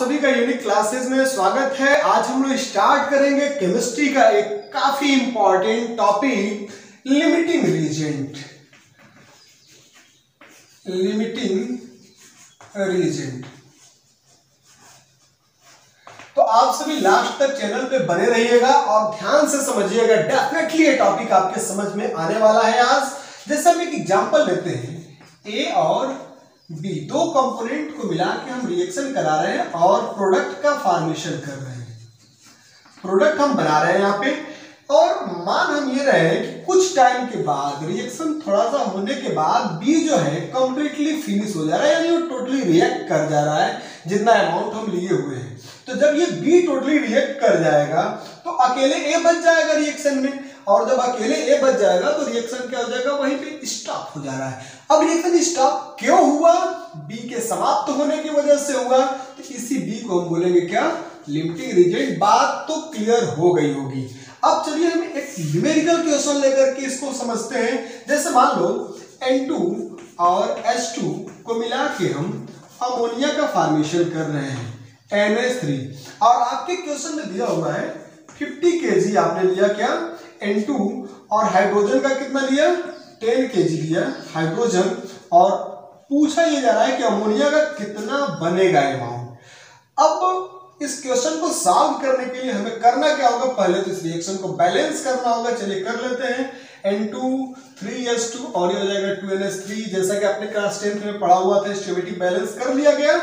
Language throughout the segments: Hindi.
सभी का यूनिक क्लासेस में स्वागत है। आज हम लोग स्टार्ट करेंगे केमिस्ट्री का एक काफी important topic, limiting reagent. Limiting reagent. तो आप सभी लास्ट तक चैनल पे बने रहिएगा और ध्यान से समझिएगा। डेफिनेटली ये टॉपिक आपके समझ में आने वाला है। आज जैसे हम एक एग्जांपल लेते हैं, ए और बी दो कंपोनेंट को मिला के हम रिएक्शन करा रहे हैं और प्रोडक्ट का फॉर्मेशन कर रहे हैं। प्रोडक्ट हम बना रहे हैं यहाँ पे, और मान हम ये रहे हैं कि कुछ टाइम के बाद रिएक्शन थोड़ा सा होने के बाद बी जो है कंप्लीटली फिनिश हो जा रहा है, यानी वो टोटली रिएक्ट कर जा रहा है जितना अमाउंट हम लिए हुए हैं। तो जब ये बी टोटली रिएक्ट कर जाएगा तो अकेले ए बच जाएगा रिएक्शन में, और जब अकेले ए बच जाएगा तो रिएक्शन क्या हो जाएगा, वहीं पे स्टॉप हो जा रहा है। अब रिएक्शन स्टॉप क्यों हुआ? बी के समाप्त होने की वजह से हुआ। तो इसी बी को हम बोलेंगे क्या, लिमिटिंग रीजेंट। बात तो क्लियर हो गई होगी। अब चलिए हम एक न्यूमेरिकल क्वेश्चन लेकर के इसको समझते हैं। जैसे मान लो N2 और H2 को मिला के हम अमोनिया का फॉर्मेशन कर रहे हैं, NH3, और आपके क्वेश्चन में दिया हुआ है 50 kg आपने लिया क्या, N2, और हाइड्रोजन का कितना लिया, 10 kg लिया हाइड्रोजन, और पूछा ये जा रहा है कि अमोनिया का कितना बनेगा अमाउंट। अब इस क्वेश्चन को सॉल्व करने के लिए हमें करना क्या होगा, पहले तो इस रिएक्शन को बैलेंस करना होगा। चलिए कर लेते हैं। N2 3H2 और ये हो जाएगा 2NH3, जैसा कि आपने क्लास 10th में पढ़ा हुआ था। स्टेबिलिटी बैलेंस कर लिया गया।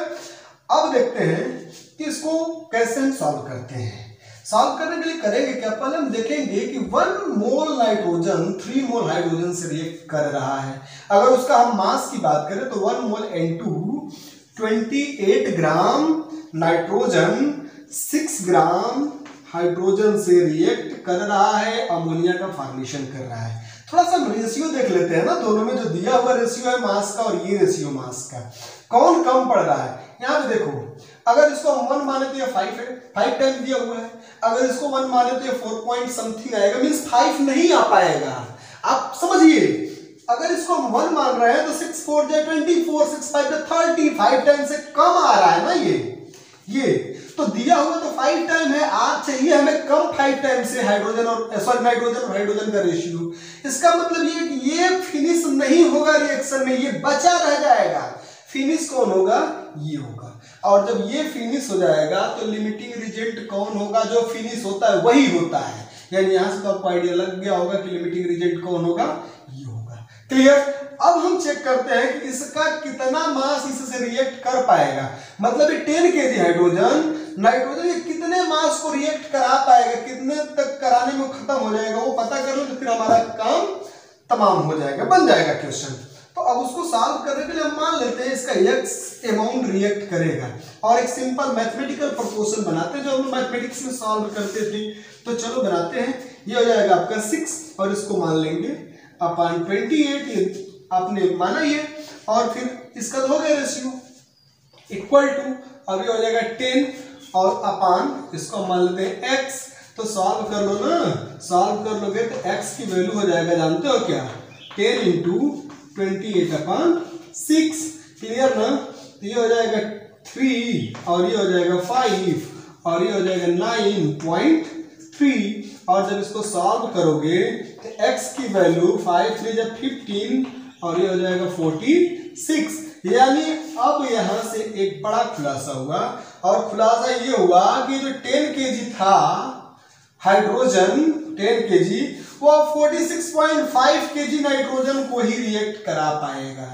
अब देखते हैं कि इसको कैसे हम सॉल्व करते हैं। सॉल्व करने के लिए करेंगे क्या, पहले हम देखेंगे कि 1 मोल नाइट्रोजन 3 मोल हाइड्रोजन से रिएक्ट कर रहा है। अगर उसका हम मास की बात करें तो 1 मोल N2 28 gram nitrogen 6 gram hydrogen से रिएक्ट कर रहा है, अमोनिया का फॉर्मेशन कर रहा है। थोड़ा सा रेशियो देख लेते हैं ना, दोनों में जो दिया हुआ रेशियो है मास का और ये रेशियो मास का, कौन कम पड़ रहा है। यहाँ पे देखो, अगर इसको हम 1 माने तो ये 5 है, 5 टाइम दिया हुआ है। अगर इसको 1 माने तो ये 4 पॉइंट समथिंग आएगा, मीन्स 5 नहीं आ पाएगा। आप समझिए, अगर इसको हम 1 मान रहे हैं तो 6 4 24, 6 5 35 टाइम से कम आ रहा है ना ये तो दिया हुआ तो 5 टाइम है, आज चाहिए हमें कम 5 टाइम से हाइड्रोजन और नाइट्रोजन और हाइड्रोजन का रेशियो। इसका मतलब ये कि ये फिनिश नहीं होगा रिएक्शन में, ये बचा रह जाएगा। फिनिश कौन होगा, ये होगा। और जब ये फिनिश हो जाएगा तो लिमिटिंग रीजेंट कौन होगा, जो फिनिश होता है वही होता है। यानी यहां से तो आपको आइडिया लग गया होगा कि लिमिटिंग रीजेंट कौन होगा, ये होगा। क्लियर। अब हम चेक करते हैं कि इसका कितना मास इससे रिएक्ट कर पाएगा। मतलब ये 10 kg हाइड्रोजन नाइट्रोजन ये कितने मास को रिएक्ट करा पाएगा, कितने तक कराने में खत्म हो जाएगा, वो पता कर लो तो फिर हमारा काम तमाम हो जाएगा, बन जाएगा क्वेश्चन। तो अब उसको सॉल्व करने के लिए हम मान लेते हैं इसका x अमाउंट रिएक्ट करेगा, और एक सिंपल मैथमेटिकल प्रोपोर्शन बनाते हैं जो हम मैथमेटिक्स में सॉल्व करते थे। तो चलो बनाते हैं। ये हो जाएगा आपका 6, और इसको मान लेंगे अपॉन 28, ये आपने माना ये, और फिर इसका हो गया रेशियो इक्वल टू, अब ये हो जाएगा 10, और अपॉन इसको मान लेते हैं x। तो सॉल्व कर लो ना, सॉल्व कर लोगे तो x की वैल्यू हो जाएगा, जानते हो क्या, 10 इंटू 28 अपॉन 6। क्लियर ना। तो ये हो जाएगा 3, और ये हो जाएगा 5, और ये हो जाएगा 9.3। और जब इसको सॉल्व करोगे तो x की वैल्यू 5 3 जब 15, और ये हो जाएगा 46। यानी अब यहां से एक बड़ा खुलासा हुआ, और खुलासा ये हुआ कि जो 10 kg था हाइड्रोजन 10 kg, वो 46.5 kg नाइट्रोजन को ही रिएक्ट करा पाएगा।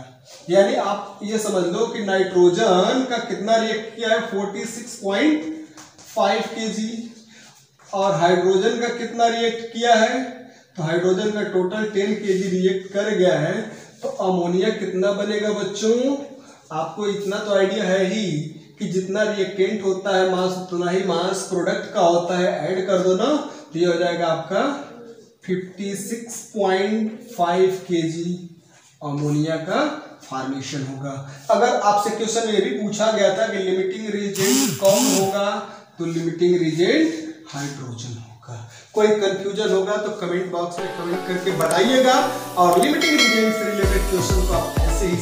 यानी आप ये समझ लो कि नाइट्रोजन का कितना रिएक्ट किया है, 46.5 kg, और हाइड्रोजन का कितना रिएक्ट किया है, तो हाइड्रोजन का टोटल 10 kg रिएक्ट कर गया है। तो अमोनिया कितना बनेगा बच्चों, आपको इतना तो आइडिया है ही कि जितना रिएक्टेंट होता है मास, उतना ही मास प्रोडक्ट का होता है। ऐड कर दो ना, तो ये हो जाएगा आपका 56.5 kg अमोनिया का फॉर्मेशन होगा। अगर आपसे क्वेश्चन ये भी पूछा गया था कि लिमिटिंग रीजेंट कौन होगा, तो लिमिटिंग रीजेंट हाइड्रोजन होगा। कोई कंफ्यूजन होगा तो कमेंट बॉक्स में कमेंट करके बताइएगा, और लिमिटिंग रीजेंट से रिलेटेड क्वेश्चन को आप ऐसे ही